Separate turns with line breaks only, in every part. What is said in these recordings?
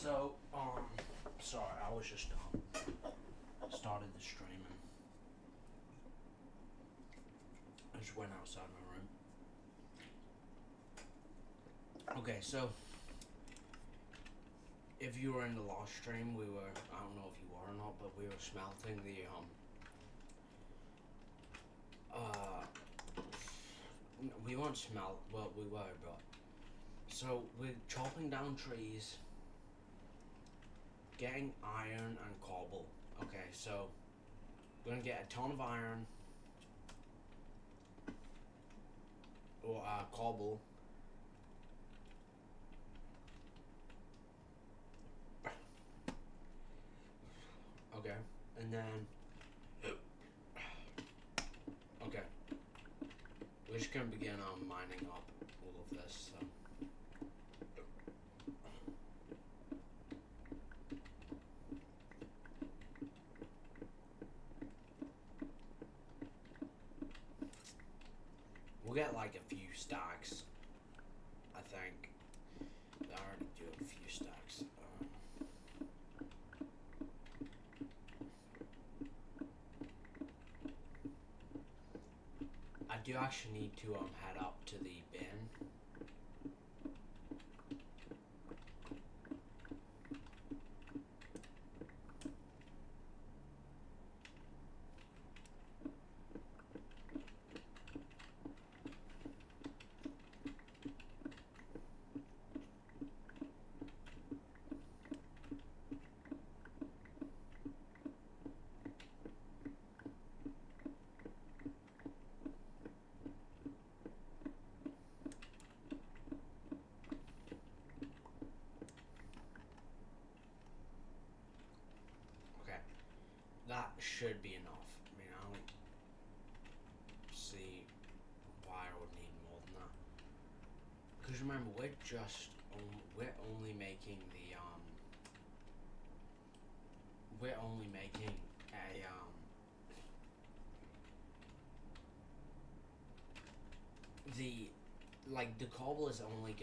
So, sorry, I was just, started the stream and I just went outside my room. Okay, so, if you were in the last stream, I don't know if you were or not, but we were smelting the, we weren't well, we were, but, so, we're chopping down trees, getting iron and cobble. Okay, so we're gonna get a ton of iron or cobble. Okay, and then okay, we're just gonna begin mining up all of this. So. We'll get like a few stacks, I think. I already do a few stacks. I do actually need to head up to the bin. That should be enough. I mean, I don't see why I would need more than that. Because remember, we're only making the we're only making a the cobble is only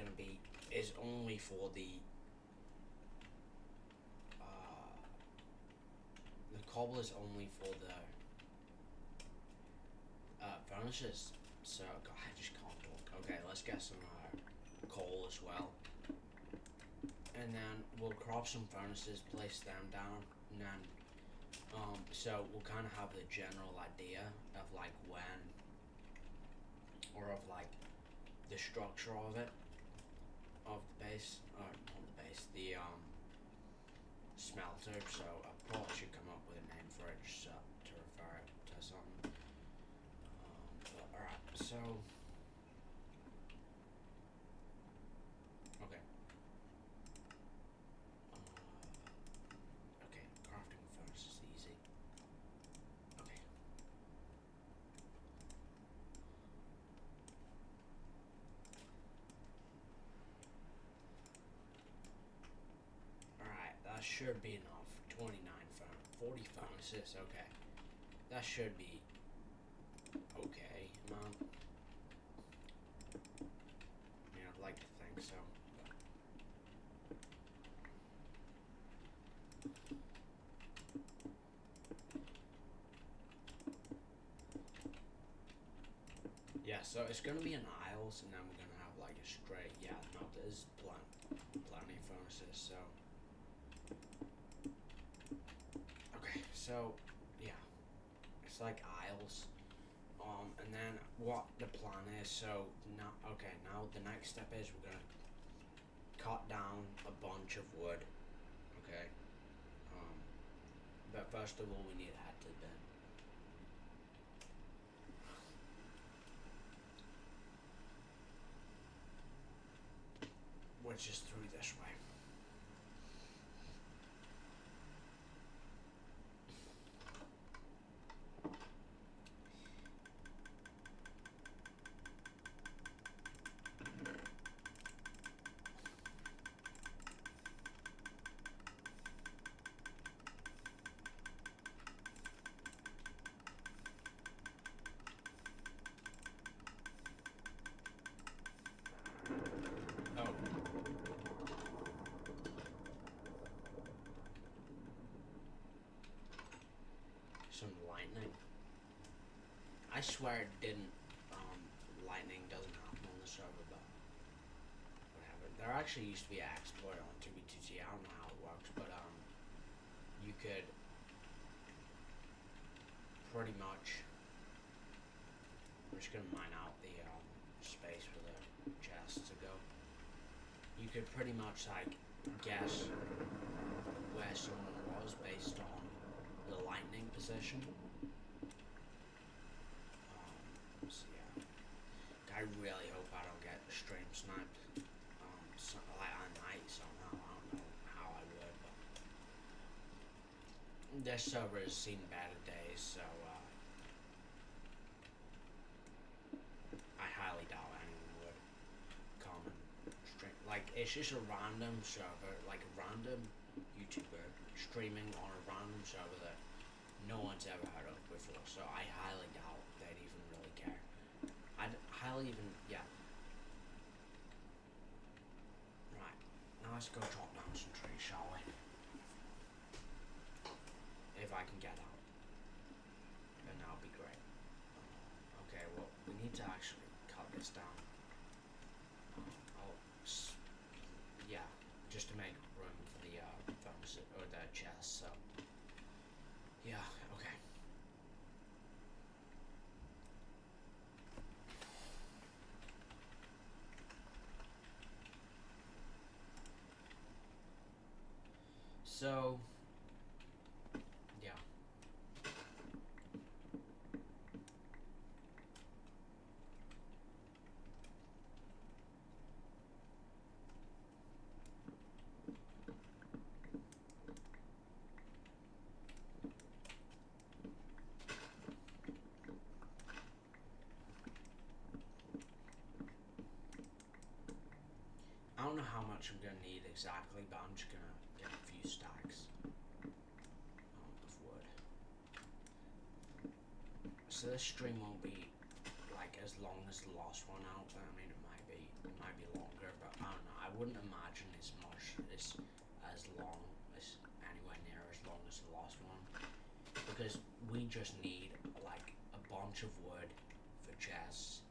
for the cobble is only for the furnaces. So, God, I just can't talk. Okay, let's get some coal as well. And then we'll crop some furnaces, place them down, and then, so we'll kind of have the general idea of, like, when, or of, like, the structure of it, of the base, or not the base, the, smelter, so I probably should come up with a name for it just to refer it to something. But alright, so okay. Okay, crafting furnace is easy. Okay. Alright, that should be enough. 40 furnaces, okay. That should be okay, man. I mean, I'd like to think so. Yeah, so it's gonna be an aisles, and then we're gonna have like a straight. Yeah, no, there's plenty of furnaces. So okay, so yeah, it's like aisles. And then what the plan is. So now, okay, now the next step is we're gonna cut down a bunch of wood. Okay. But first of all, we need to head to the bin. Which is through this way. Oh. I swear it didn't. Lightning doesn't happen on the server, but whatever. There actually used to be an exploit on 2b2t. I don't know how it works, but you could pretty much. I'm just gonna mine out the space for the chest to go. You could pretty much like guess where someone was based on the lightning position. So yeah, I really hope I don't get stream sniped. Like I might somehow. I don't know how I would, but this server has seen better days, so I highly doubt anyone would come and stream. Like it's just a random server, like a random YouTuber streaming on a random server that no one's ever heard of before. So I highly doubt they'd even really care. I'd highly even yeah. Right, now let's go chop down some trees, shall we? If I can get out, then that'll be great. Okay, well we need to actually cut this down. Yeah, just to make room for the thumbs or the chest. So yeah, okay. So yeah. I don't know how much I'm gonna need exactly, but I'm just gonna get a few stacks of wood. So this stream won't be like as long as the last one out. I mean, it might be longer, but I don't know. I wouldn't imagine as much as long as anywhere near as long as the last one, because we just need like a bunch of wood for chests,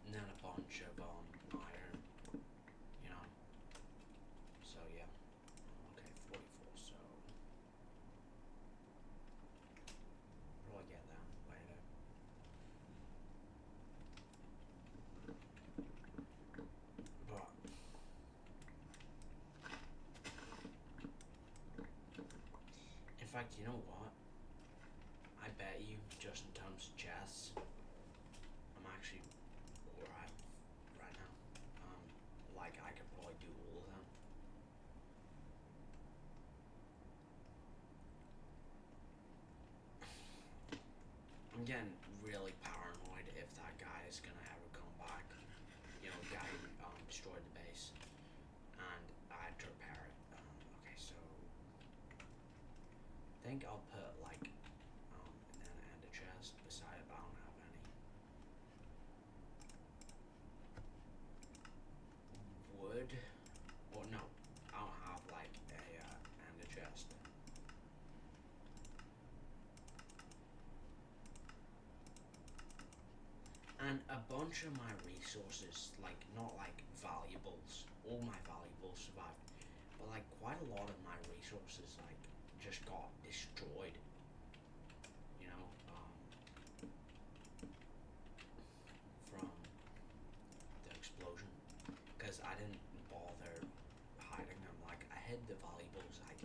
and then a bunch of iron. You know. So yeah. Okay, 44. So probably get that later. But in fact, you know what? I bet you, just in terms of chests, I'm actually alright right now. Like I could probably do all of them. I'm getting really paranoid if that guy is gonna ever come back. You know, the guy who destroyed the base, and I had to repair it. Okay, so I think I'll put like and then add a chest beside it, but I don't have any wood. Or no, I don't have like and a chest. And a bunch of my resources, like not like valuables, all my valuables survived, but like quite a lot of my resources like just got destroyed. You know, from the explosion, because I didn't bother hiding them. Like I hid the valuables like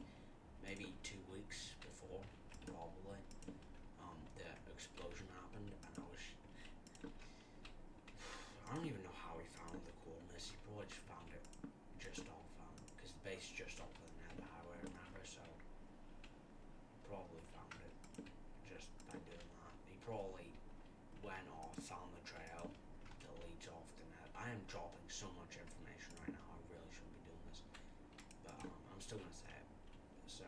maybe 2 weeks before, probably. The explosion happened, and I don't even know how he found the coolness. He probably just found it just off, because the base just off the nether highway, remember? So probably found it just by doing that. He probably went off, found the trail that leads off the net. I am dropping so much information right now. I really shouldn't be doing this, but I'm still gonna say it. So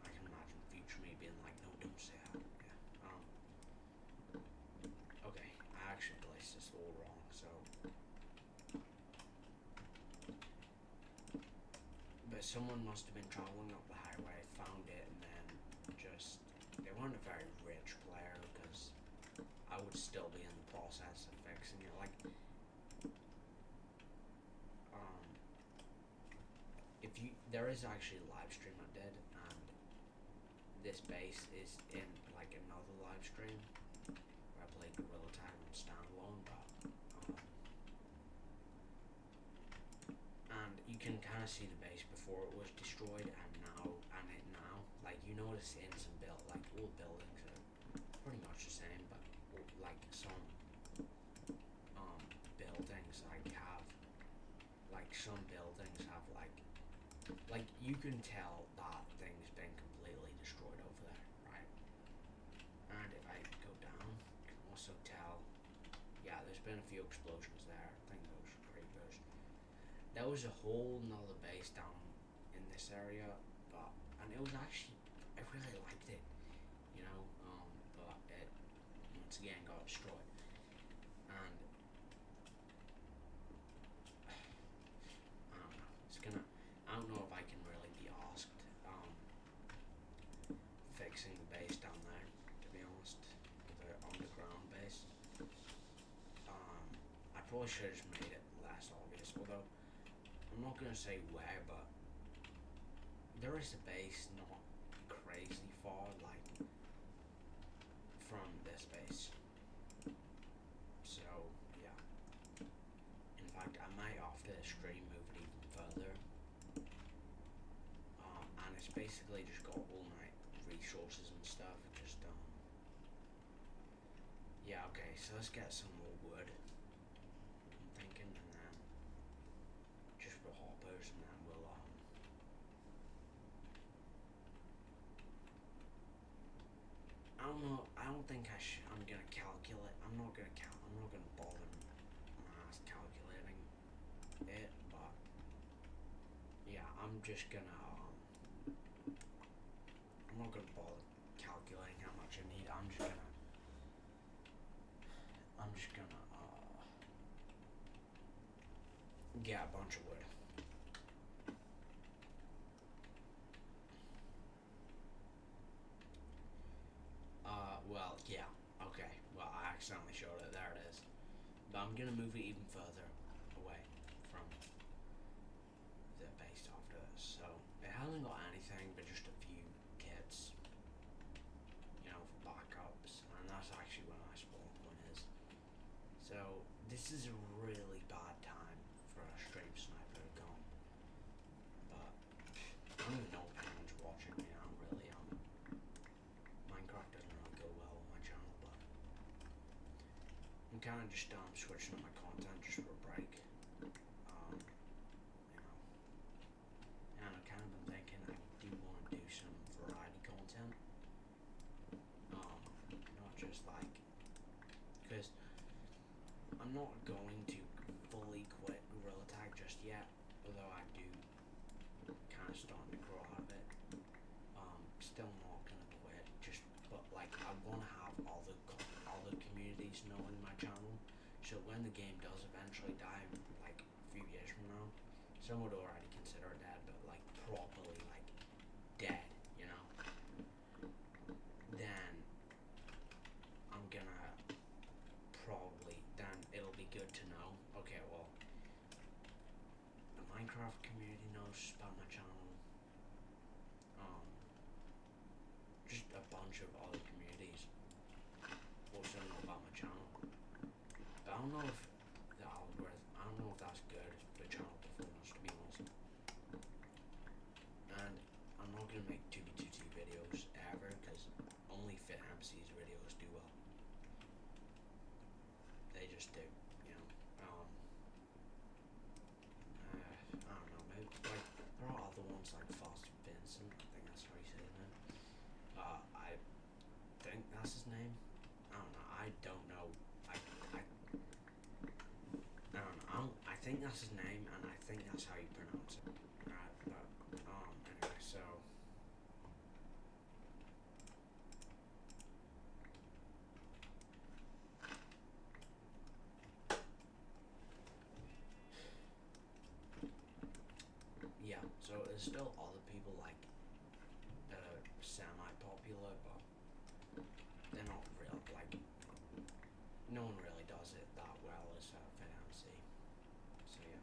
I can imagine future me being like, no, don't say that. Yeah. Okay, I actually placed this all wrong, so. But someone must have been traveling up the highway, found it, and then just. They weren't a very rich would still be in the process of fixing it. Like, um, if you there is actually a live stream I did, and this base is in like another live stream where I played Gorilla Tag on standalone, but and you can kind of see the base before it was destroyed and now, like you notice in some like old buildings are pretty much the same, but like some buildings some buildings have like you can tell that thing's been completely destroyed over there, right? And if I go down, you can also tell, yeah, there's been a few explosions there. I think those creepers. There was a whole nother base down in this area, and it was actually, I really liked it, you know, but it once again got destroyed. And I don't know if I can really be asked fixing the base down there, to be honest, the underground base. I probably should have just made it less obvious, although I'm not gonna say where, but there is a base not crazy far, like, from this base. So, yeah. In fact, I might after the stream move it even further. And it's basically just got all my resources and stuff. Just, yeah, okay, so let's get some more wood. I'm thinking, and then just for hoppers, and then we'll, I don't know. I don't think I'm gonna calculate. I'm not gonna bother my ass calculating it. But yeah, I'm just gonna. I'm not gonna bother calculating how much I need. I'm just gonna. Get a bunch of wood. Well, yeah, okay. Well, I accidentally showed it. There it is. But I'm gonna move it even further away from the base after this. So, it hasn't got anything but just a few kits, you know, for backups. And that's actually where my spawn point is. So, this is a really bad time for a stream sniper to come. But, I don't even know if anyone's watching me now, really. Minecraft doesn't really go well on my channel, but I'm kind of just switching up my content just for a break, you know, and I've kind of been thinking I do want to do some variety content, not just like, because I'm not going to fully quit Gorilla Tag just yet, although I do kind of starting to grow out of it. Still not gonna quit, but like I want to have all the communities knowing my channel, so when the game does eventually die, like a few years from now, some would already consider it dead, but like properly like dead, you know, then I'm gonna then it'll be good to know, okay, well, the Minecraft community knows about my channel, just a bunch of other communities also know about my channel. But I don't know if the algorithm, I don't know if that's good for channel performance, to be honest. And I'm not gonna make 2v2t videos ever, because only Fit MC's videos do well. They just do, you know. I don't know, maybe like there are other ones like Fast Vincent, I think that's how you say his name. I think that's his name. I don't know. I don't know. I don't know. I think that's his name, and I think that's how you pronounce it. Right, but anyway, so yeah. So there's still other people like that are semi-popular, but they're not real. Like no one really does it that well as Fantasy. So yeah.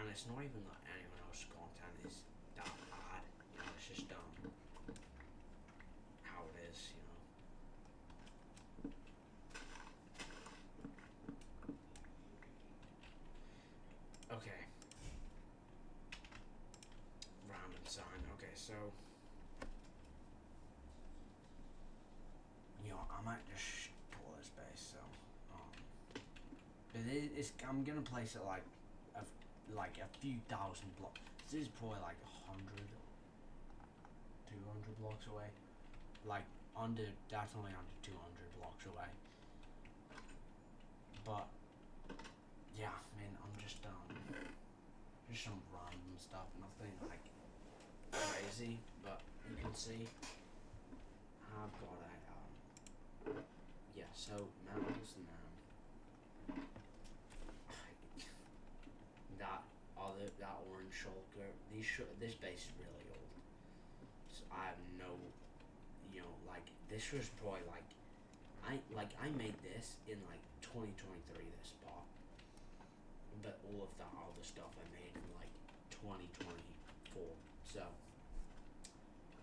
And it's not even that anyone else's content is that bad. You know, it's just how it is. You know. Okay. Random sign. Okay, so you know, I might just pull this base. So, but I'm gonna place it like a few thousand blocks. This is probably like 100, 200 blocks away. Like definitely under 200 blocks away. But yeah, I mean, I'm just some random stuff, nothing like crazy. But you can see I've got a yeah. So metals now. That orange shulker. This base is really old. So I have no, you know, like this was probably like I made this in like 2023. This spot, but all of that other stuff I made in like 2024. So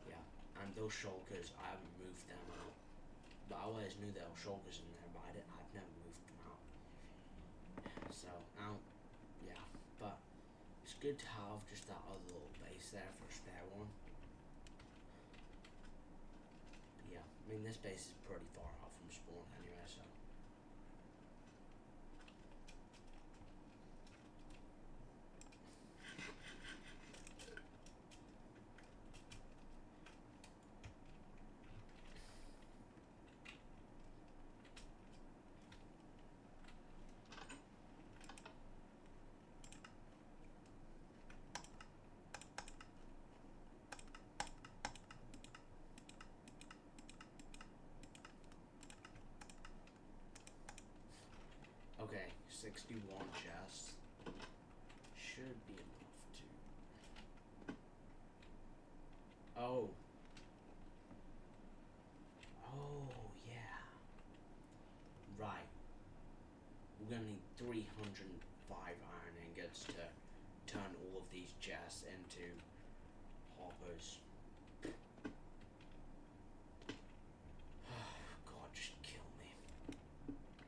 yeah, and those shulkers I haven't moved them out. But I always knew there were shulkers in there, but I've never moved them out. So now, yeah, but it's good to have just that other little base there for a spare one. But yeah, I mean this base is pretty far out from spawn anyway, so. Okay, 61 chests should be enough to. Oh. Oh, yeah. Right. We're gonna need 305 iron ingots to turn all of these chests into hoppers. God, just kill me.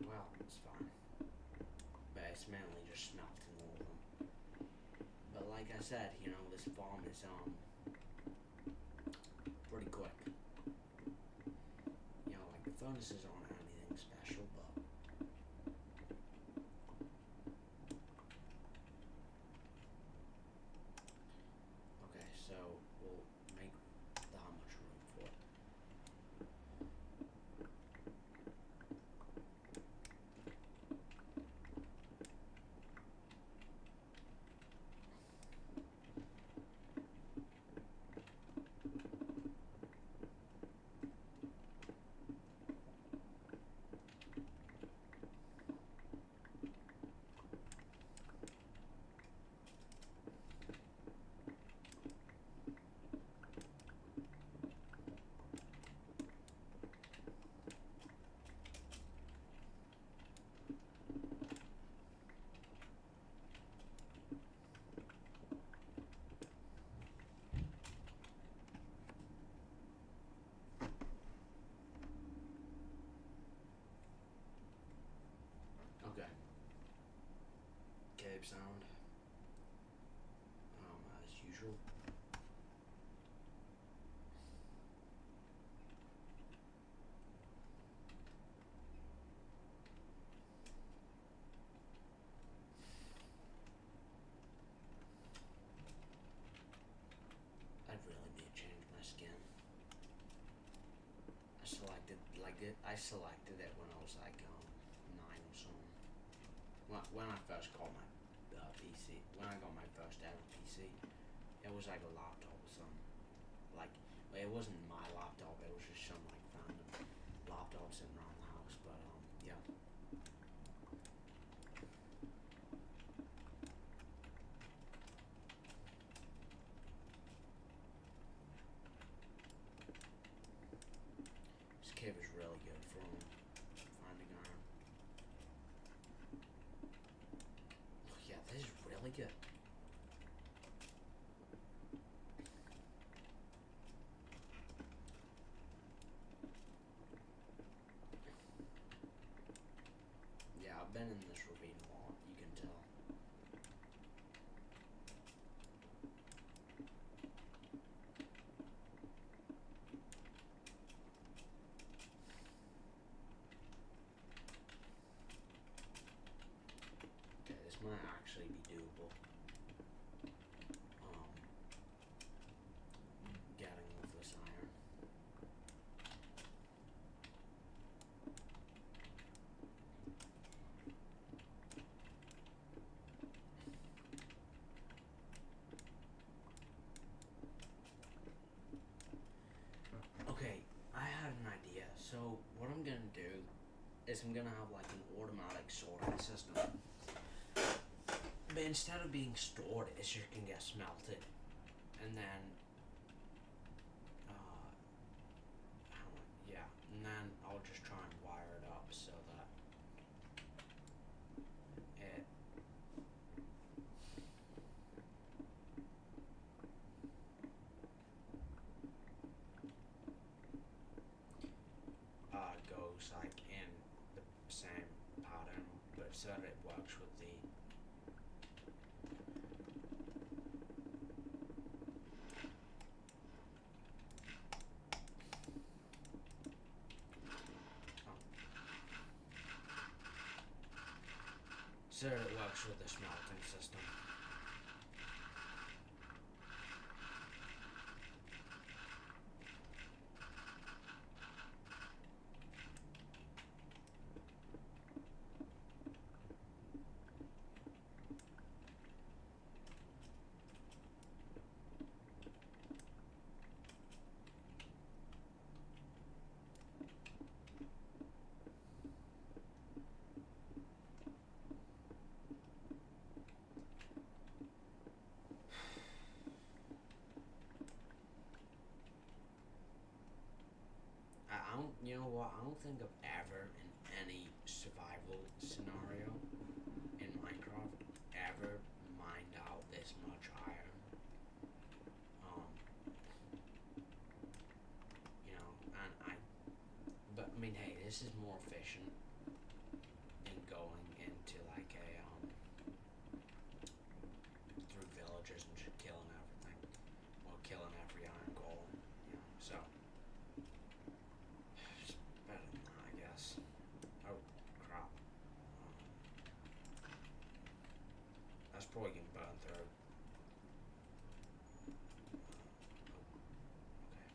Well, it's fine. But it's mainly just smelting all of them. But like I said, you know, this farm is pretty quick. You know, like the furnaces aren't anything special, but okay, so we'll make that much room for it. Okay. Cave sound. As usual. I really need to change my skin. I selected it when I was like 9 or something. When I first got my PC, when I got my first ever PC, it was like a laptop or something. Like, well, it wasn't my laptop. It was just some like random laptop sitting around the house. But yeah. cave is really good for finding iron. Oh, yeah, this is really good. Yeah, I've been in this ravine a lot, you can tell. Okay, this might actually be doable. Getting off this iron. Okay, I had an idea. So what I'm gonna do is I'm gonna have like an automatic sorting system. But instead of being stored, it just can get smelted. And then yeah, and then I'll just try and wire it up so that it goes like in the same pattern, but so that it works with the so that it works with the smelting system. I don't, you know what? I don't think I've ever in any survival scenario in Minecraft ever mined out this much iron. You know, but I mean, hey, this is more efficient than going into like a through villages and just killing everything, or killing every iron golem. You know, so. It's better than that, I guess. Oh, crap. That's probably getting burned through. Okay.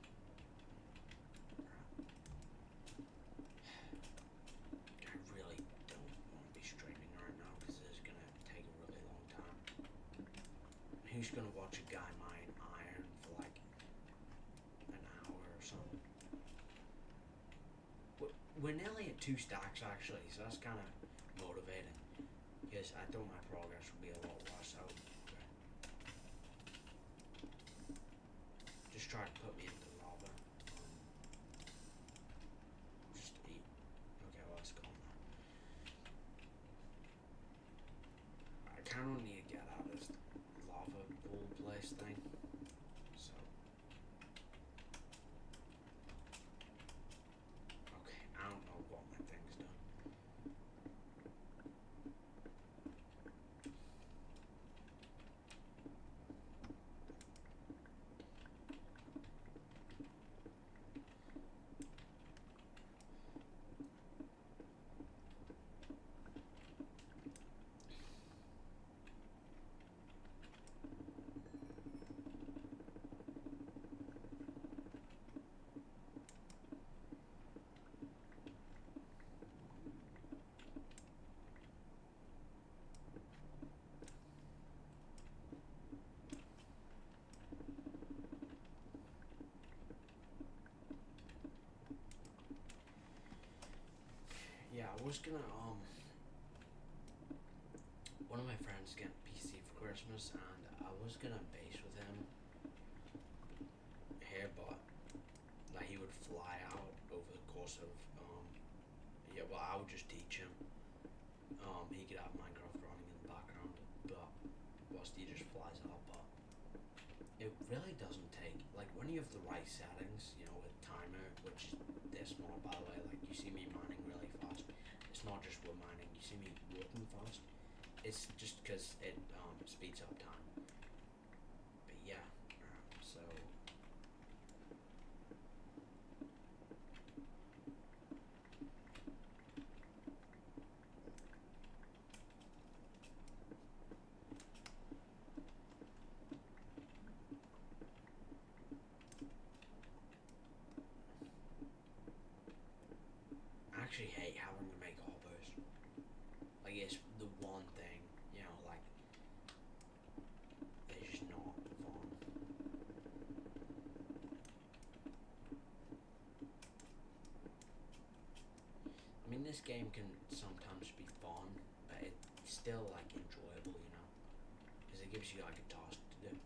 I really don't want to be streaming right now because this is going to take a really long time. Who's going to watch a guy mine iron for like an hour or something? We're nearly at 2 stacks actually, so that's kind of motivating. Because I thought my progress would be a lot worse out. Okay. Just try to put me into lava. Just eat. Okay, well, it's gone now. I kind of need to get out of this lava pool place thing. So. Okay, I don't know what my thing's done. Yeah, I was gonna one of my friends got a PC for Christmas, and I was gonna base with him here, but like he would fly out over the sort of, yeah, well, I would just teach him. He could have Minecraft running in the background, but whilst he just flies out, but it really doesn't take, like, when you have the right settings, you know, with timer, which is this one, by the way, like, you see me mining really fast. It's not just wood mining, you see me working fast. It's just because it speeds up time. But yeah, so I actually hate having to make hoppers. Like, it's the one thing, you know, like, it's just not fun. I mean, this game can sometimes be fun, but it's still, like, enjoyable, you know, because it gives you, like, a task to do.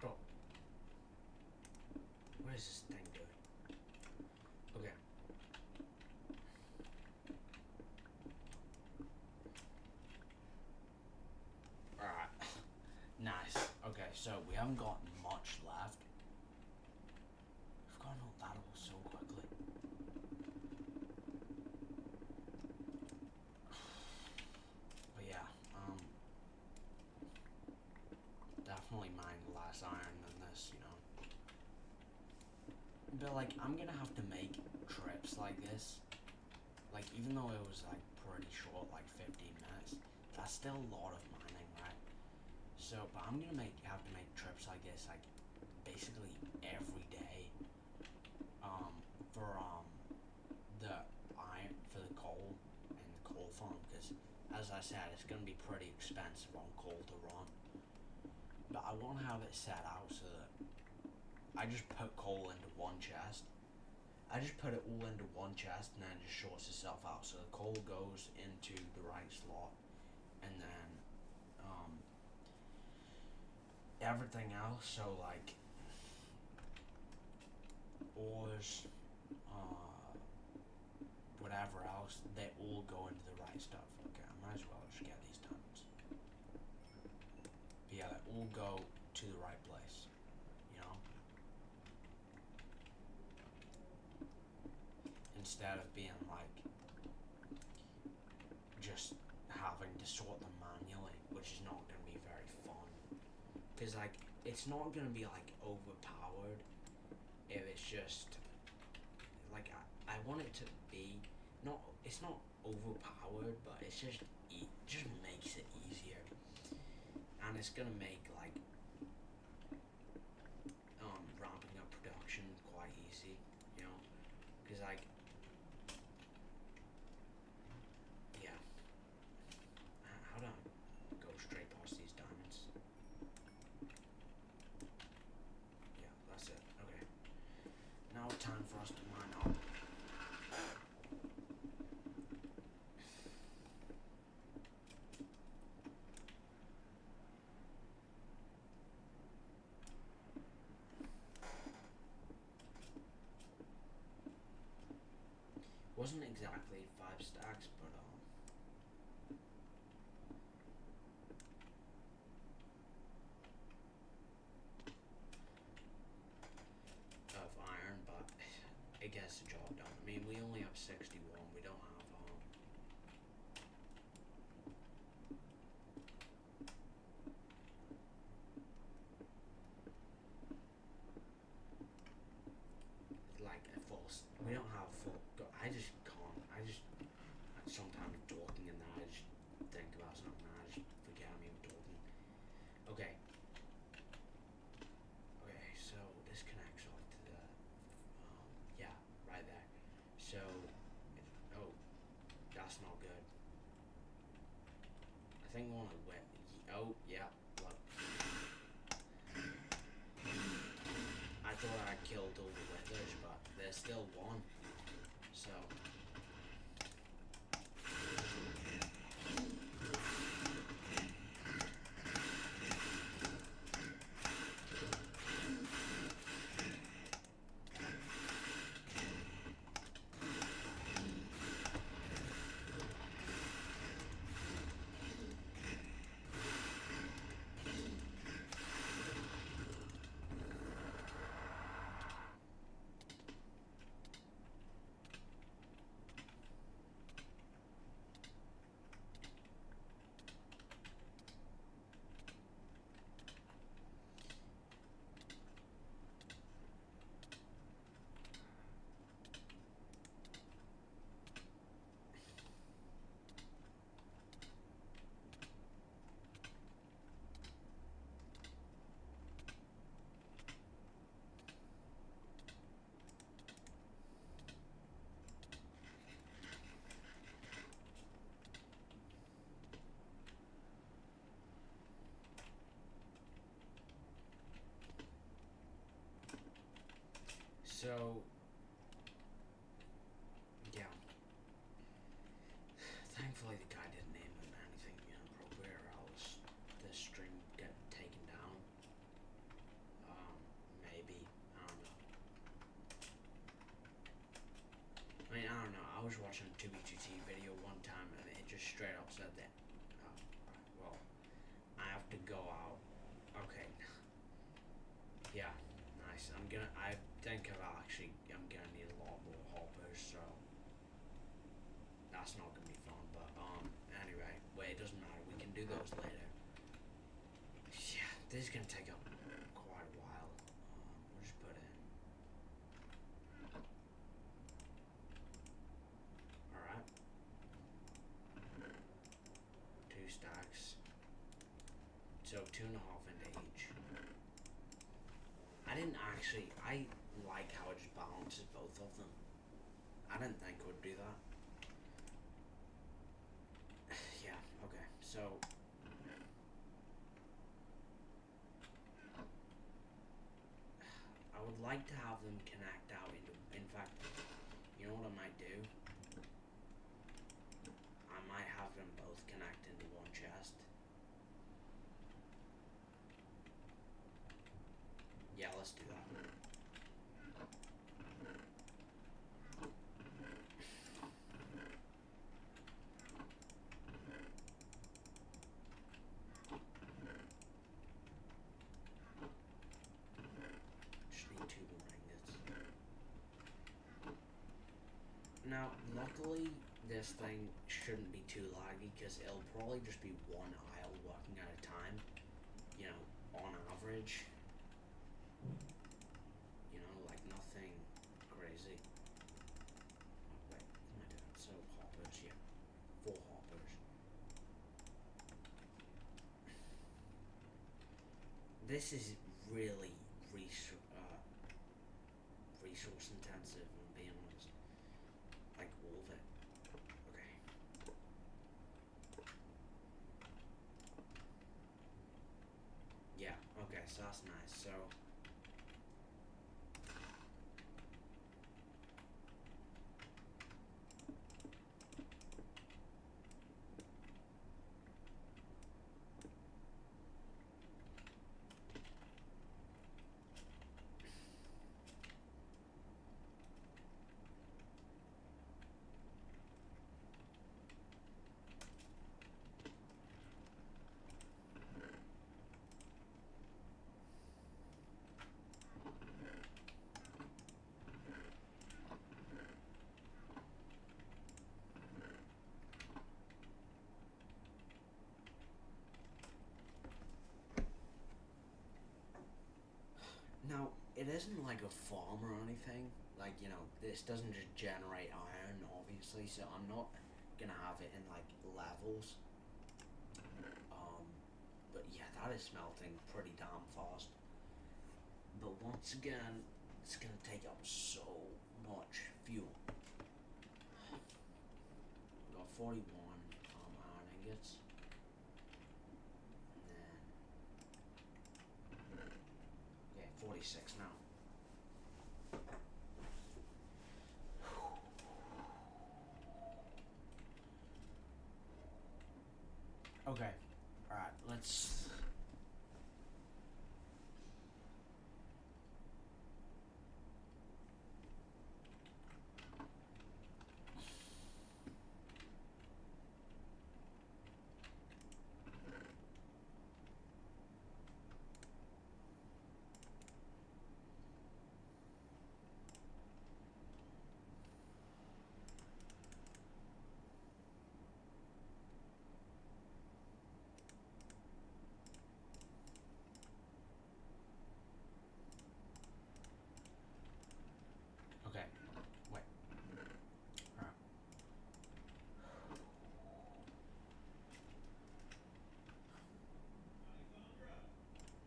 Bro, what is this thing doing? Okay. Alright. Nice. Okay, so we haven't got much left. We've gone all that so quickly. But yeah, definitely mine less iron than this, you know. But like, I'm gonna have to make trips like this. Like, even though it was like pretty short, like 15 minutes, that's still a lot of mining, right? So, but I'm gonna have to make trips like this, like basically every day. For the iron, for the coal and the coal farm, because as I said, it's gonna be pretty expensive on coal to run. But I want to have it set out so that I just put coal into one chest. I just put it all into one chest and then it just sorts itself out. So the coal goes into the right slot, and then everything else. So like ores, whatever else, they all go into the right stuff. Okay, I might as well just get these diamonds. But yeah, they all go to the right place. You know. Instead of being like just having to sort them manually, which is not going to be very fun. Because like it's not going to be like overpowered if it's just like I want it to be not. It's not overpowered, but it's just just makes it easier, and it's going to make like ramping up production quite easy. You know, because like yeah. How do I go straight past these diamonds? Yeah, that's it. Okay. Now time for us to mine up. wasn't exactly 5 stacks, but of iron, but it gets the job done. I mean, we only have 61. We don't have like a full. We don't have full. I just can't. I just sometimes talking and then I just think about something and I just forget I'm even talking. Okay. Okay, so this connects off to the yeah, right there. So oh, that's not good. I think one of the oh yeah, look. I thought I killed all the withers, but there's still one. So So yeah. Thankfully the guy didn't name him anything inappropriate or else this stream would get taken down. Maybe. I don't know. I mean, I don't know. I was watching a 2B2T video one time and it just straight up said that well, I have to go out. Okay. Yeah, nice. I think I'm gonna need a lot more hoppers, so that's not gonna be fun, but anyway, wait, it doesn't matter, we can do those later. Yeah, this is gonna take up quite a while. We'll just put in. Alright. 2 stacks. So 2.5 into each. I like how it just balances both of them. I didn't think it would do that. Yeah, okay, so I would like to have them connect out into, in fact, you know what I might do? I might have them both connect into one chest. Yeah, let's do that. Just need 2 more ingots. Now, luckily, this thing shouldn't be too laggy because it'll probably just be one aisle working at a time, you know, on average. You know, like nothing crazy. Oh, wait, what am I doing? So, hoppers, yeah. 4 hoppers. This is really resource intensive, I'm being honest. Like all of it. Okay. Yeah, okay, so that's nice. So it isn't like a farm or anything. Like, you know, this doesn't just generate iron, obviously, so I'm not gonna have it in like levels. Um, but yeah, that is smelting pretty damn fast. But once again, it's gonna take up so much fuel. We got 41 iron ingots. And then, yeah, 46 now. Okay, alright, let's. Okay, wait. Alright.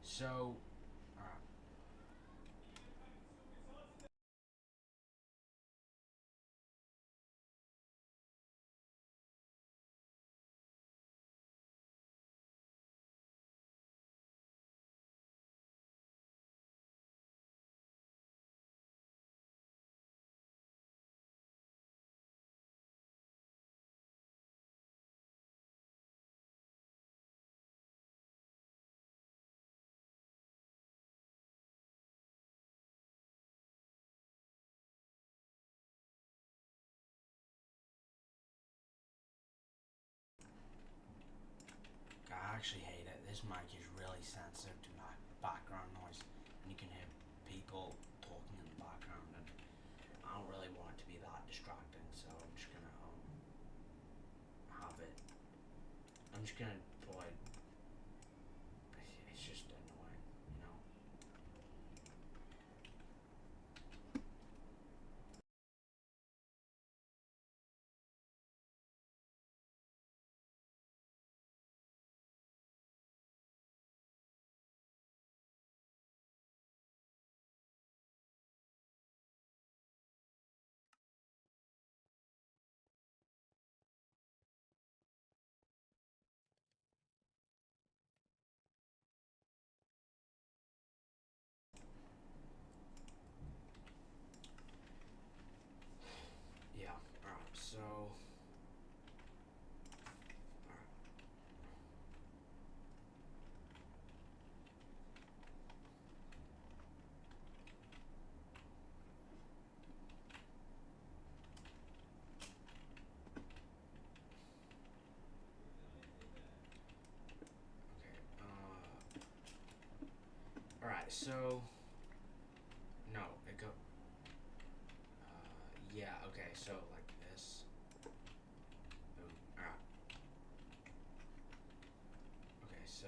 So, alright. I actually hate it. This mic is really sensitive to my background noise, and you can hear people talking in the background, and I don't really want it to be that distracting, so I'm just gonna have it. I'm just gonna probably. It's just annoying, you know. Yeah. All right. So. All right. Okay. All right. So. No. It go. Yeah. Okay. So like this. Boom. All right. Okay. So.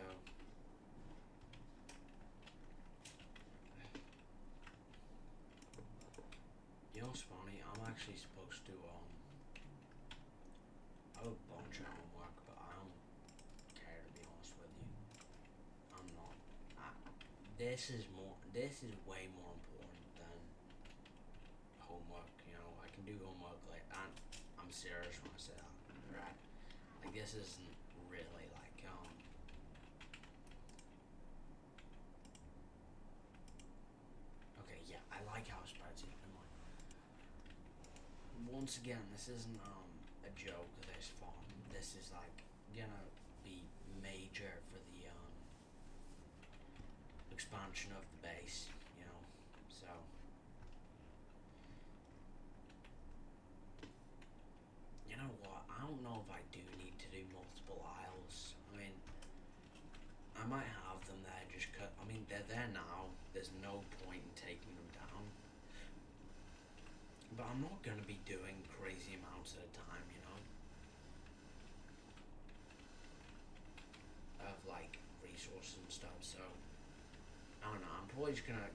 You know what's funny? I'm actually supposed to I have a bunch of homework, but I don't care to be honest with you. I'm not. I, this is more. This is way more important than homework. You know, I can do homework like I'm serious when I say that, right? Like this isn't really like Okay, yeah, I like how spreadsheet. Once again, this isn't a joke. This fun. This is like gonna be major for the expansion of the base. You know, so you know what? I don't know if I do need to do multiple aisles. I mean, I might have them there just cut. I mean, they're there now. There's no point in taking them down. But I'm not gonna be doing crazy amounts at a time. You know, of like resources and stuff. So I don't know. I'm probably just gonna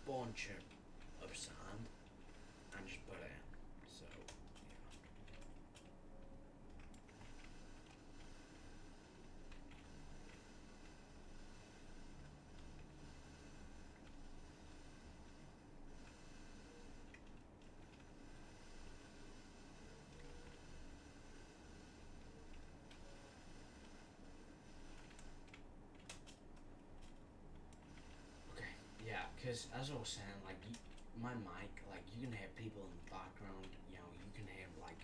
bunch of sand and just put it in. So, yeah. Okay, yeah, because as I was saying, like, my mic, like, you can hear people in the background, you know, you can hear, like,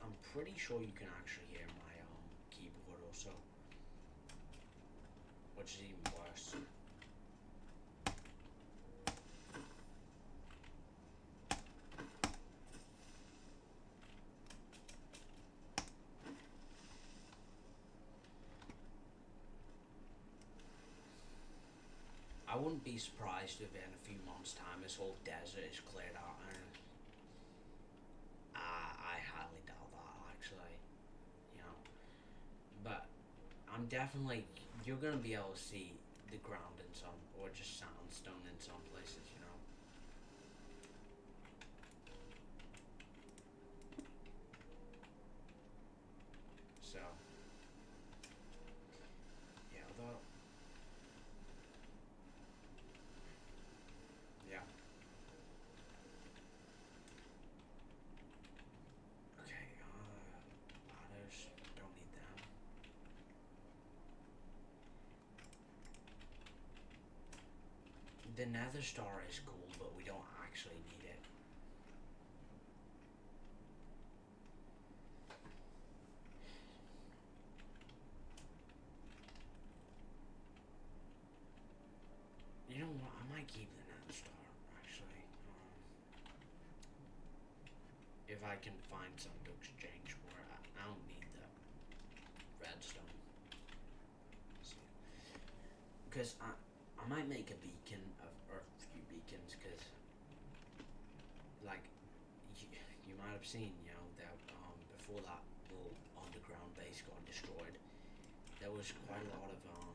I'm pretty sure you can actually hear my, keyboard also, which is even worse. I wouldn't be surprised if in a few months' time this whole desert is cleared out, and I highly doubt that actually, you know. But I'm definitely you're gonna be able to see the ground in some, or just sandstone in some places, you know. So yeah, although yeah, okay. Ladders, don't need them. The Nether Star is cool, but we don't actually need it. You know what? I might keep the Nether Star actually. If I can find some to exchange for it, I don't need the redstone. Because I might make a beacon or a few beacons, because like you might have seen, you know, that before that little underground base got destroyed, there was quite a lot of oh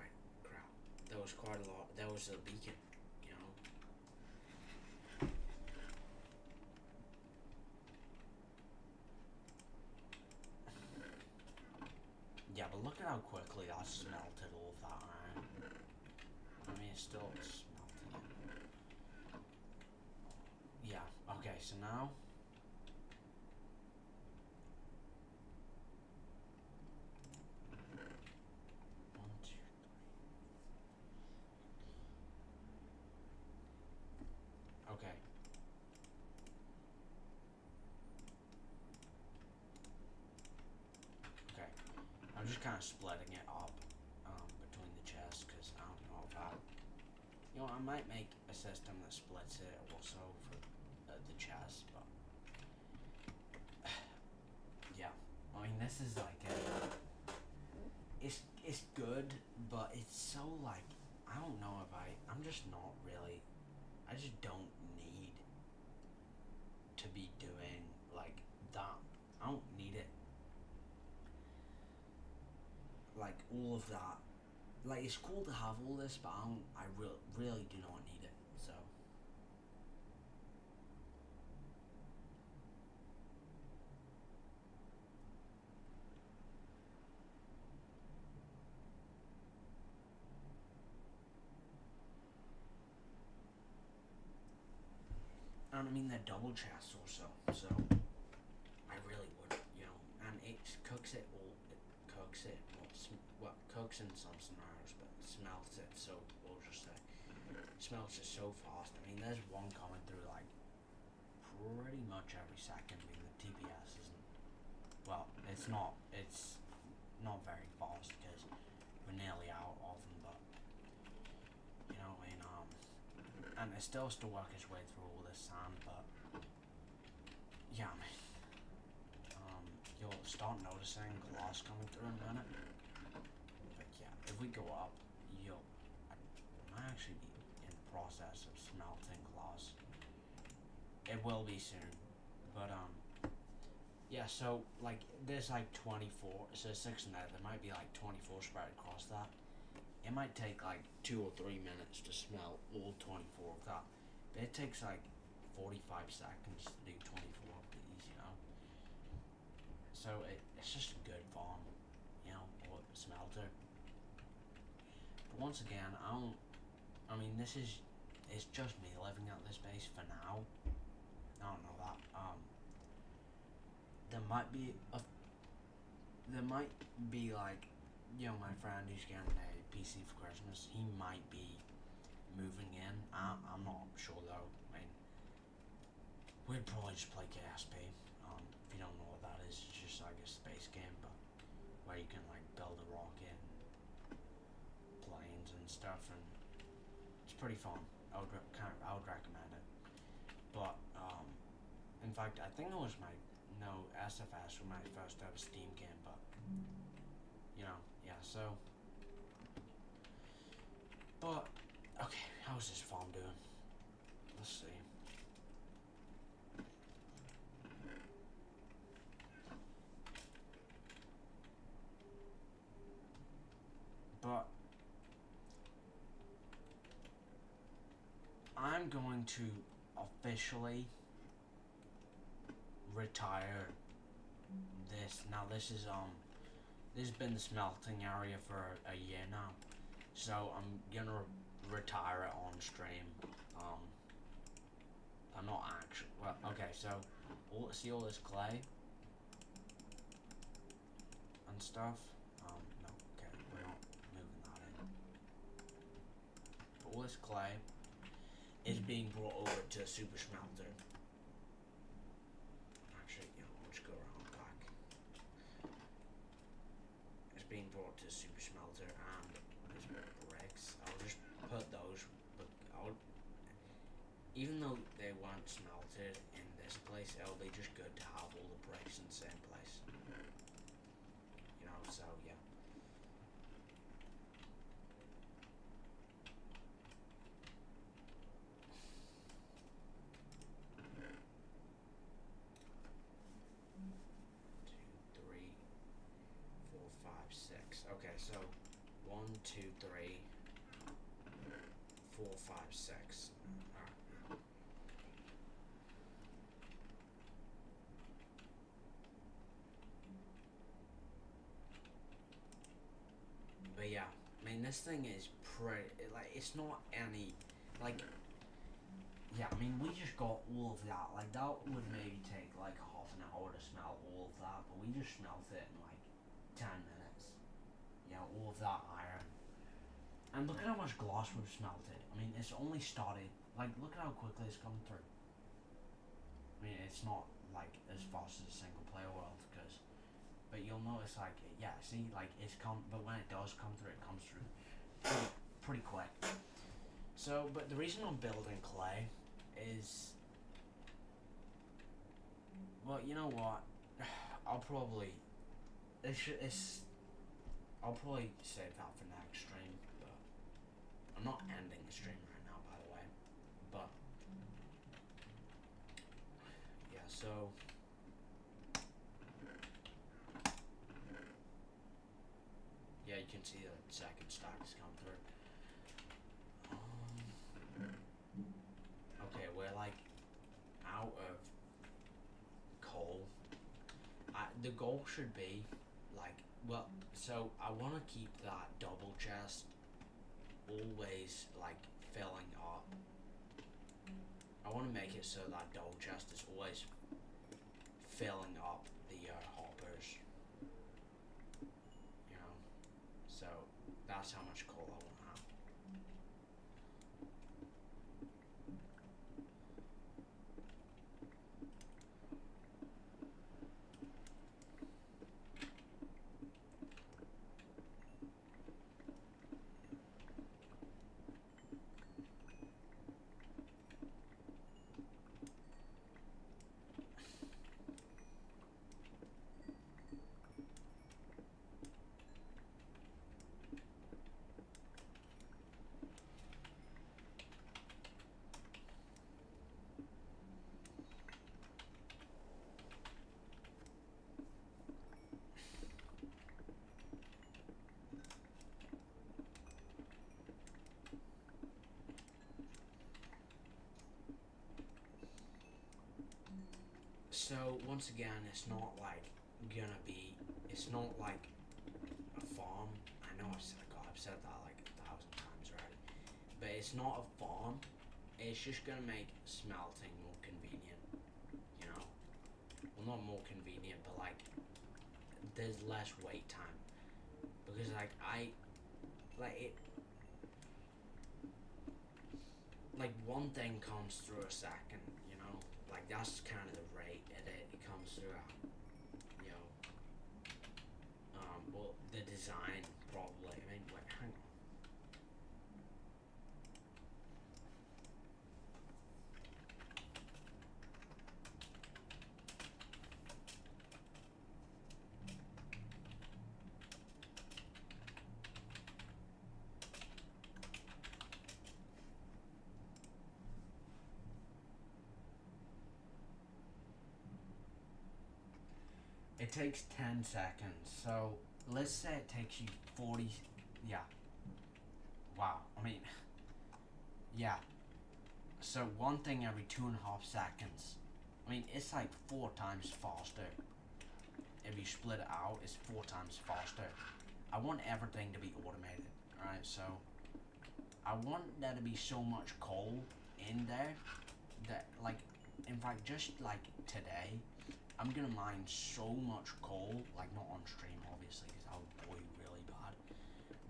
wait, crap. There was quite a lot. There was a beacon, you know. Yeah, but look at how quickly I smelted all of that iron. I mean, it's still smelting it. Yeah. Okay. So now. One, two. Okay. Okay. I'm just kind of splitting it up between the chests, because I don't know if I, you know, I might make a system that splits it also for the chest, but yeah. I mean, this is like it's good, but it's so like I don't know if I'm just not really. I just don't need to be doing like that. I don't need it. Like all of that. Like it's cool to have all this, but I don't. Really do not need it. So and I mean they're double chests also. So I really would, you know, and it cooks it all. It cooks it. Well, cooks in some scenarios, but smelts it. So we'll just say smelts it so fast. I mean, there's one coming through like pretty much every second. I mean, the TPS isn't. Well, it's not. It's not very fast because we're nearly out of them. But you know, I mean, and it still has to work its way through all this sand. But yeah, I mean, you'll start noticing glass coming through in a minute. But yeah, if we go up, I might actually be in the process of smelting glass. It will be soon, but Yeah, so like there's like 24, so 6 in there. There might be like 24 spread across that. It might take like 2 or 3 minutes to smelt all 24 of that. But it takes like 45 seconds to do 24 of these, you know. So it's just a good farm, you know, or smelter. But once again, I don't. I mean, it's just me living at this base for now. I don't know that. There might be a there might be like, you know, my friend who's getting a PC for Christmas. He might be moving in. I'm not sure though. I mean, we'd probably just play KSP. If you don't know what that is, it's just like a space game, but where you can like build a rocket and planes and stuff, and it's pretty fun. I would recommend it. But in fact, I think it was my no SFS was my first ever Steam game, but you know, yeah. So, but okay, how's this farm doing? Let's see. But I'm going to officially retire this. Now this has been the smelting area for a year now, so I'm gonna retire it on stream. Um, I'm not actually. Well, okay, so see all this clay and stuff. No, okay, we're not moving that in. But all this clay is being brought over to Super Smelter. Actually, you know, we'll just go around back. It's being brought to Super Smelter, and there's more bricks. I'll just put those. But even though they weren't smelted in this place, it'll be just good to have all the bricks in the same place. You know, so yeah. Okay, so 1, 2, 3, 4, 5, 6. But yeah, I mean, this thing is pretty. Like, it's not any. Like, yeah, I mean, we just got all of that. Like, that would maybe take like half an hour to smelt all of that, but we just smelt it in like 10 minutes. You know, all of that iron. And look at how much glass we've smelted. I mean, it's only started. Like, look at how quickly it's come through. I mean, it's not like as fast as a single player world, because, but you'll notice like, yeah, see, like it's come, but when it does come through, it comes through pretty quick. So, but the reason I'm building clay is, well, you know what, I'll probably, I'll probably save that for next stream, but I'm not ending the stream right now, by the way, but yeah, so yeah, you can see the second stack has come through. Okay, we're like out of coal. The goal should be like, well, so I want to keep that double chest always like filling up. I want to make it so that double chest is always filling up the hoppers, you know, so that's how much coal I want to have. So once again, it's not like gonna be. It's not like a farm. I know I've said that like 1,000 times already, but it's not a farm. It's just gonna make smelting more convenient. You know, well, not more convenient, but like there's less wait time because like it like one thing comes through a second. You know, like that's kind of the rate that it comes through at. You know, well, the design probably. I mean, wait, hang on. It takes 10 seconds. So let's say it takes you 40. Yeah. Wow. I mean, yeah. So one thing every 2.5 seconds. I mean, it's like 4 times faster. If you split it out, it's 4 times faster. I want everything to be automated, right? So I want there to be so much coal in there that, like, in fact, just like today, I'm gonna mine so much coal, like not on stream obviously, because that would bore you really bad.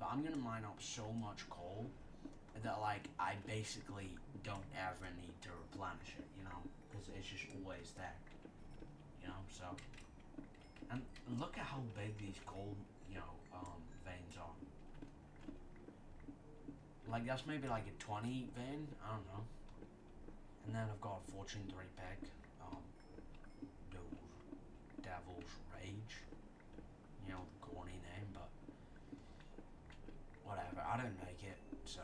But I'm gonna mine up so much coal that like I basically don't ever need to replenish it, you know, because it's just always there, you know. So, and look at how big these coal, you know, veins are. Like that's maybe like a 20 vein, I don't know. And then I've got a Fortune 3 pick, the Devil's Rage, you know, the corny name, but whatever. I didn't make it, so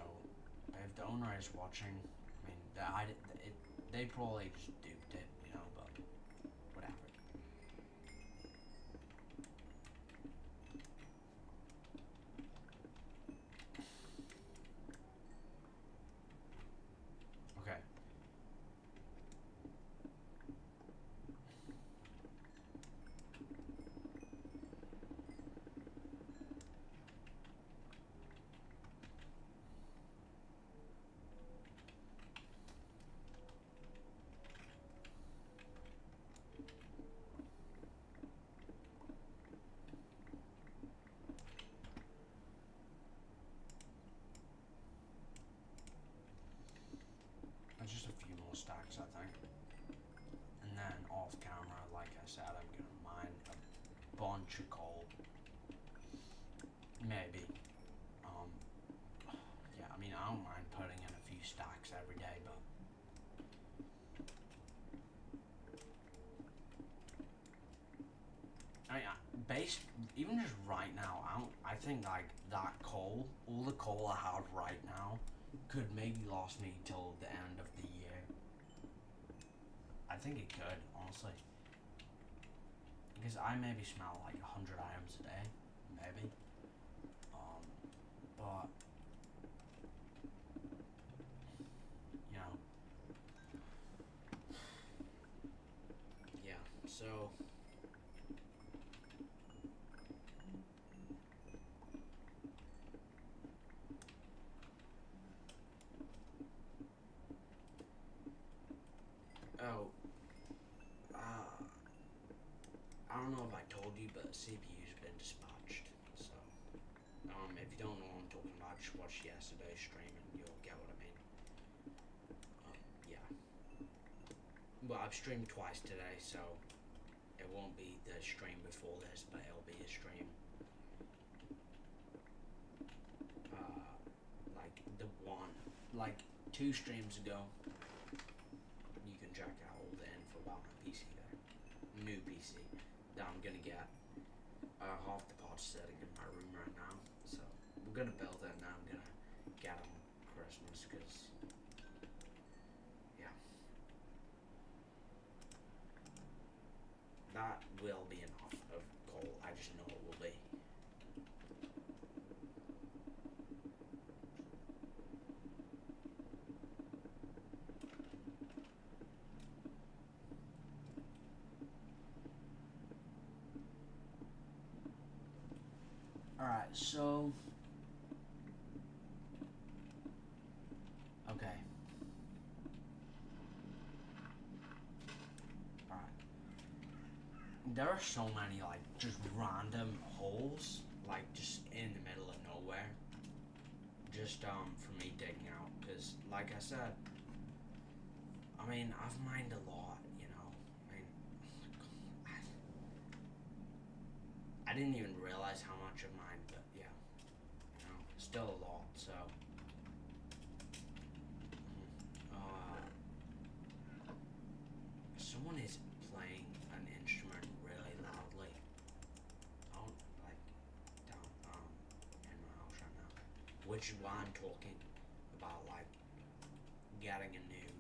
if the owner is watching, I mean, they probably just duped it, you know, but whatever. Okay. There's just a few more stacks, I think. And then off camera, like I said, I'm gonna mine a bunch of coal. Maybe. Um, yeah, I mean, I don't mind putting in a few stacks every day, but I mean, based even just right now, I think like that coal, all the coal I have right now, could maybe last me till the end of the year. I think it could, honestly, because I maybe smell like 100 items a day, maybe. But you know, yeah. So oh, I don't know if I told you, but CPU's been dispatched. So, if you don't know what I'm talking about, just watch yesterday's stream and you'll get what I mean. Yeah. Well, I've streamed twice today, so it won't be the stream before this, but it'll be a stream. Like the one, like 2 streams ago. You can check out all the info about my PC there. New PC that I'm gonna get. Half the parts sitting in my room right now, so we're gonna build it and I'm gonna get them Christmas, because yeah, that will be enough of coal. I just know it will be. Alright, so okay. Alright. There are so many like just random holes, like just in the middle of nowhere. Just for me digging out, because like I said, I mean I've mined a lot, you know. I mean, I didn't even realize how much I've mined, but yeah, you know, still a lot. So, someone is playing an instrument really loudly. Out like down in my house right now, which is why I'm talking about like getting a new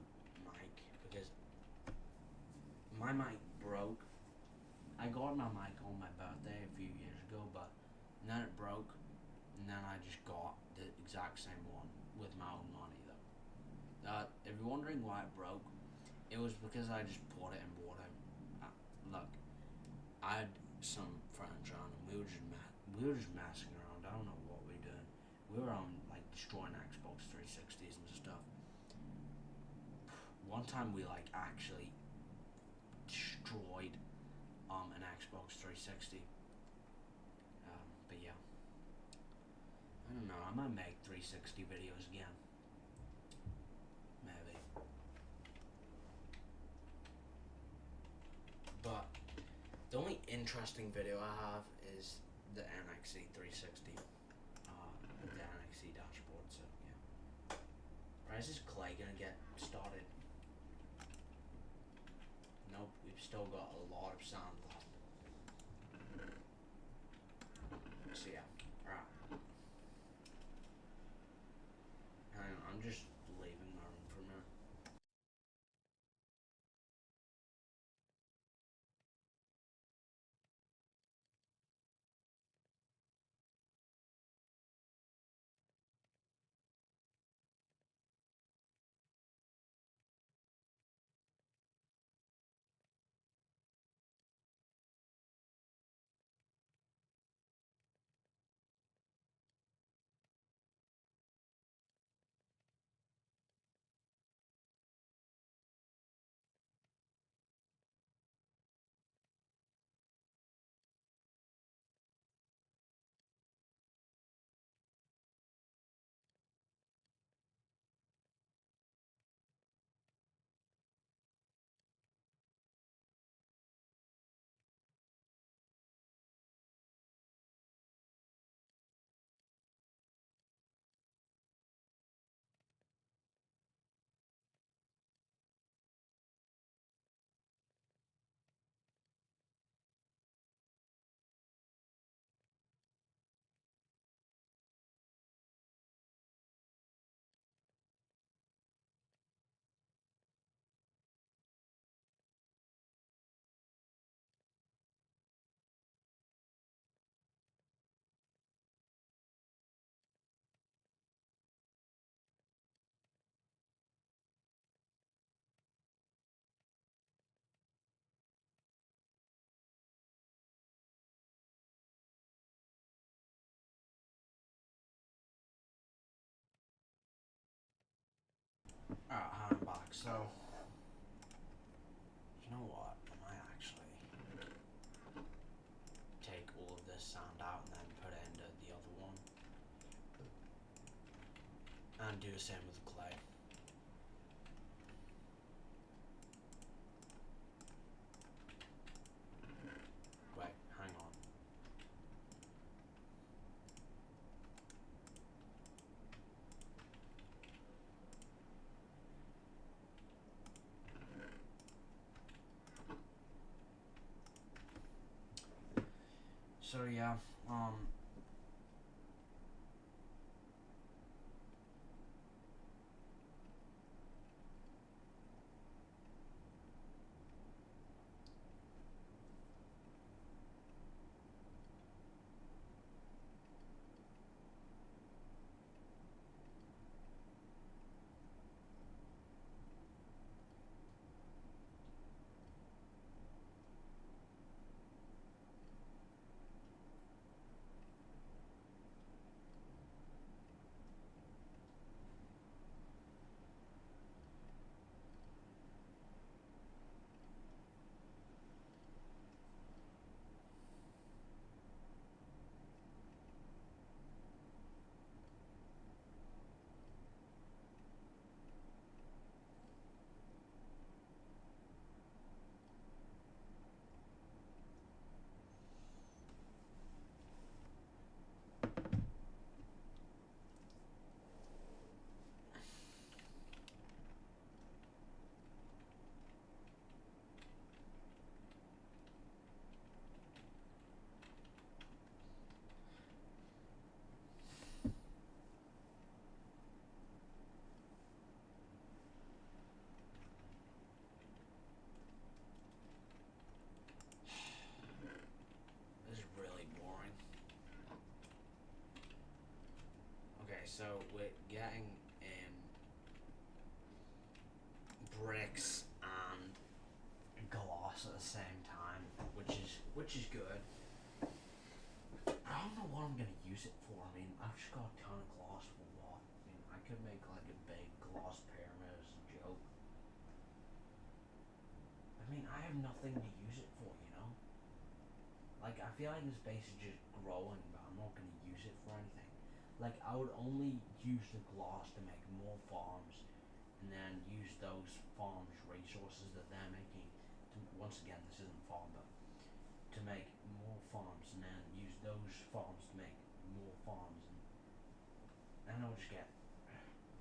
mic because my mic broke. I got my mic on my birthday a few years ago, but then it broke, and then I just got the exact same one with my own money though. If you're wondering why it broke, it was because I just poured it in water. Look, I had some friends around, and we were just messing around. I don't know what we were doing. We were like destroying Xbox 360s and stuff. One time we like actually destroyed an Xbox 360. But yeah, I don't know. I might make 360 videos again. Maybe. But the only interesting video I have is the NXE 360, the NXE dashboard. So yeah. Right, is this clay gonna get started? Nope, we've still got a lot of sand left. So yeah, alright. Hang on, I'm just leaving my room for a minute. Alright, I'm back. So, you know what? I might actually take all of this sand out and then put it into the other one. And do the same with the clay. Wait, hang on. So yeah, so we're getting bricks and glass at the same time, which is good. I don't know what I'm gonna use it for. I mean, I've just got a ton of glass for what? I mean, I could make like a big glass pyramid as a joke. I mean, I have nothing to use it for, you know? Like, I feel like this base is just growing, but I'm not gonna use it for anything. Like, I would only use the glass to make more farms, and then use those farms' resources that they're making. Once again, this isn't farm, but to make more farms, and then use those farms to make more farms, and I'll just get.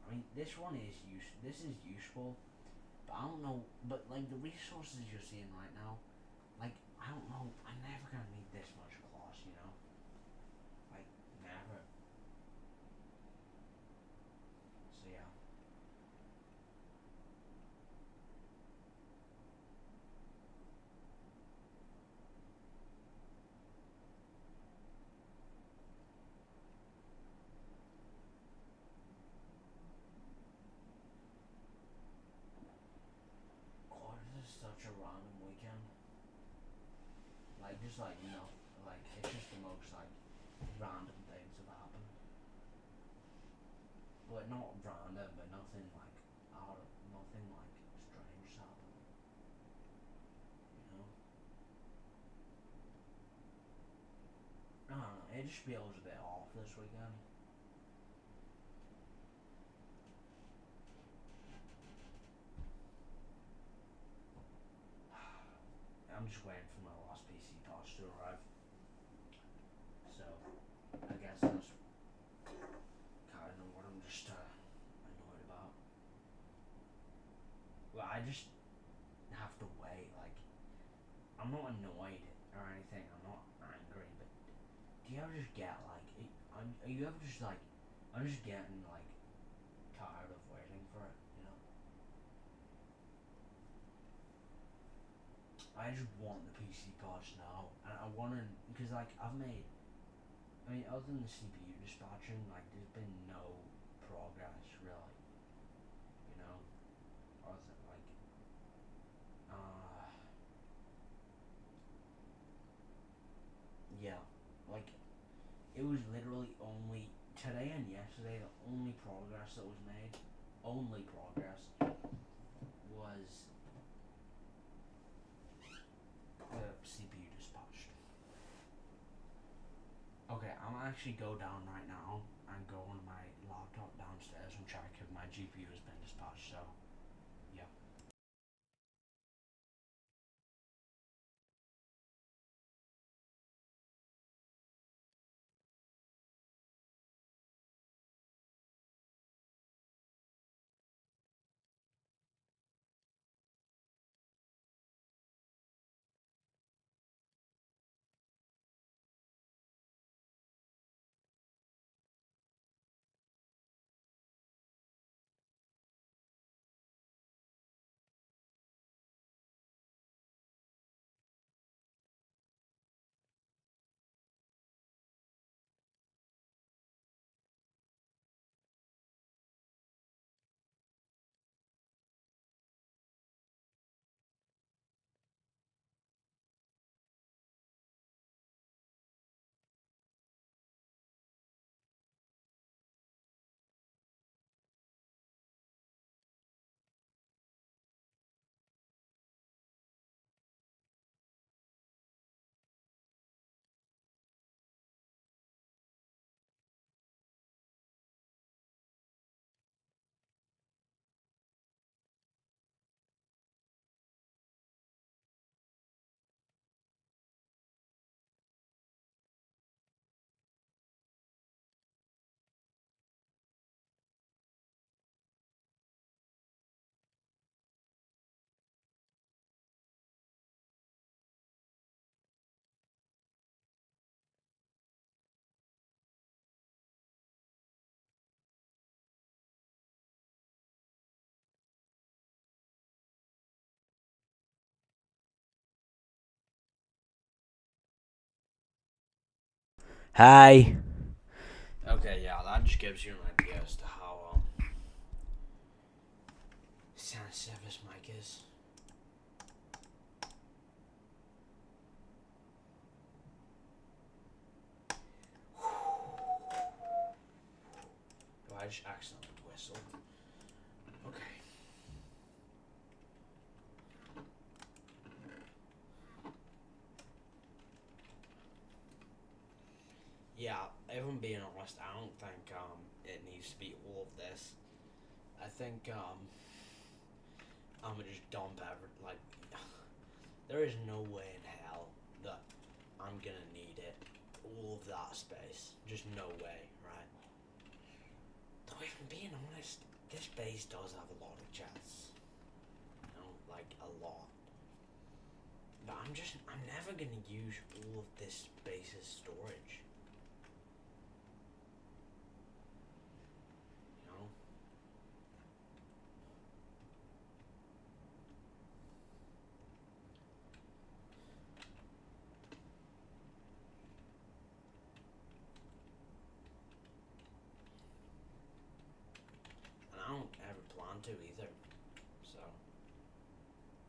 I mean, this is useful, but I don't know. But like the resources you're seeing right now, like I don't know. I'm never gonna need this much glass, you know. Like never. So yeah. God, this is such a random weekend. Like just like like it's just the most like random things have happened. But not random, but nothing like nothing like strange happened. You know. I don't know. It just feels a bit off this weekend. I'm just waiting for my last PC parts to arrive. So I guess that's kind of what I'm just annoyed about. Well, I just have to wait. Like I'm not annoyed or anything. I'm not angry, but do you ever just get like? Are you ever just like? I'm just getting like tired of waiting for it. You know. I just want the PC parts now, and I want to because like I've made. I mean, other than the CPU dispatching, like there's been no progress really. You know, or is it like yeah, like it was literally only today and yesterday the only progress that was made, only progress was the CPU dispatched. Okay, I'm gonna actually go down right now and go on my laptop downstairs and check if my GPU has been dispatched. So yeah. Hi. Okay, yeah, that just gives you an idea. sensitive this mic is. Oh, I just accidentally whistled. Okay. Yeah, if I'm being honest, I don't think it needs to be all of this. I think I'm gonna just dump like there is no way in hell that I'm gonna need it. All of that space. Just no way, right? Though if I'm being honest, this base does have a lot of chests. You know, like a lot. But I'm never gonna use all of this base's storage. You know? And I don't ever plan to either. So,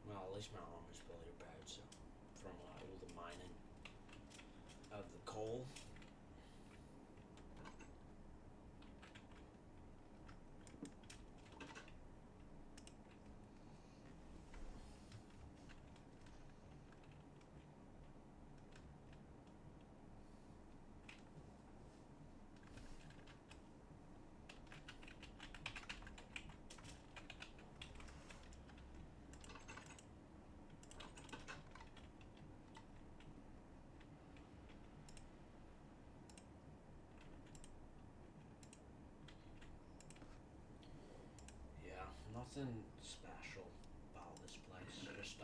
well, at least my arm is fully repaired, so, from all the mining of the coal. Yeah, nothing special about this place, just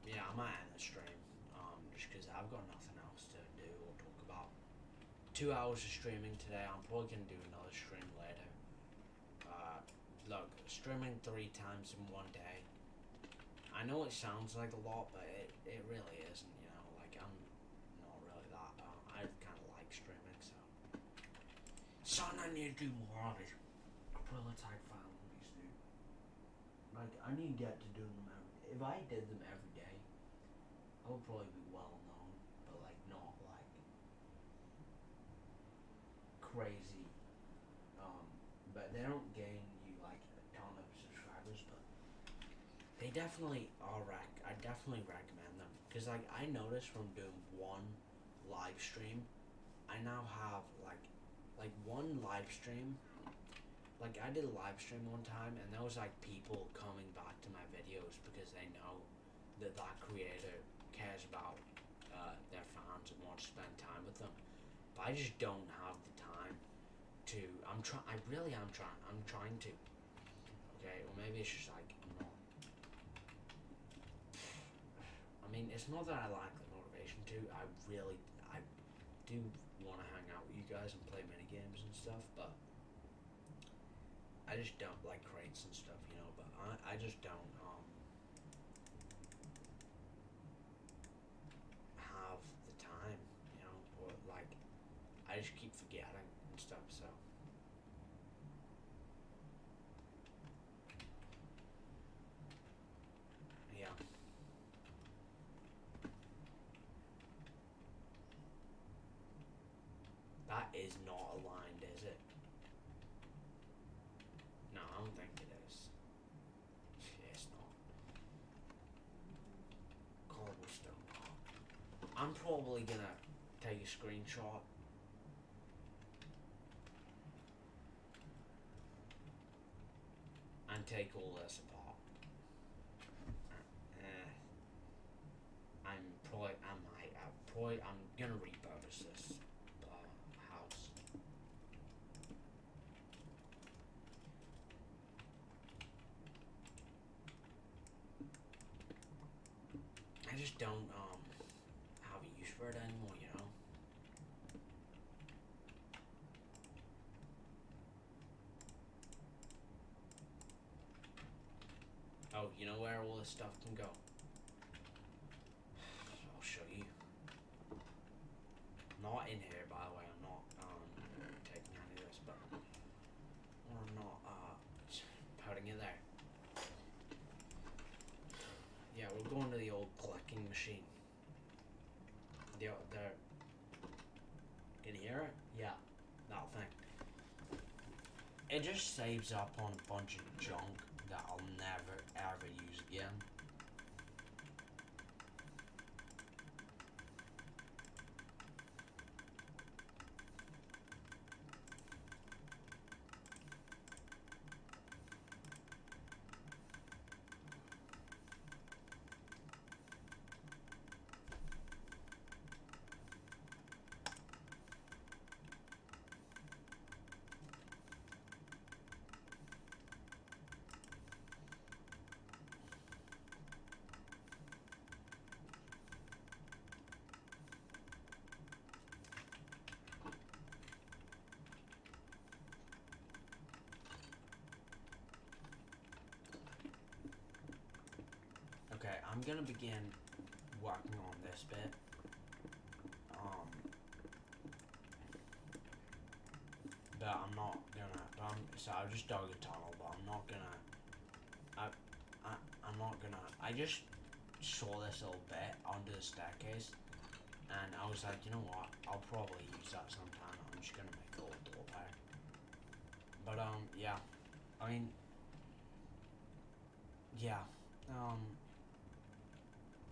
yeah, I might end the stream, just because I've got nothing else to do or talk about. 2 hours of streaming today. I'm probably gonna do another stream later. Look, streaming 3 times in one day. I know it sounds like a lot, but it really isn't. You know, like I'm not really that. I kind of like streaming, so. Son, I need to do more of it. Gorilla Tag families, dude. Like I need to get to doing them every. If I did them every day, I would probably be well known, but like not like crazy. But they don't gain you like a ton of subscribers, but they definitely are. I definitely recommend them because like I noticed from doing one live stream, I now have like one live stream. Like I did a live stream one time, and there was like people coming back to my videos because they know that that creator cares about their fans and wants to spend time with them. But I just don't have the time to. I'm trying. I really am trying. I'm trying to. Okay, or maybe it's just like I'm not. I mean, it's not that I lack the motivation to. I do want to hang out with you guys and play mini games and stuff, but I just don't like crates and stuff, you know. But I just don't have the time, you know, or like I just keep forgetting and stuff. So yeah. That is not aligned, is it? No, I don't think it is. Yeah, it's not. Cobblestone. I'm probably gonna take a screenshot and take all this apart. I'm gonna repurpose this house. I just don't have a use for it anymore, you know. you know where all this stuff can go? I'll show you. Not in here, by the way. I'm not taking any of this, but I'm not putting it there. Yeah, we're going to the old clicking machine. The can you hear it? Yeah, that thing. It just saves up on a bunch of junk that I'll never ever use again. Okay, I'm gonna begin working on this bit. But I'm not gonna. So I just dug a tunnel, but I'm not gonna. I'm not gonna. I just saw this little bit under the staircase, and I was like, you know what? I'll probably use that sometime. I'm just gonna make a little door there. But yeah. I mean, yeah.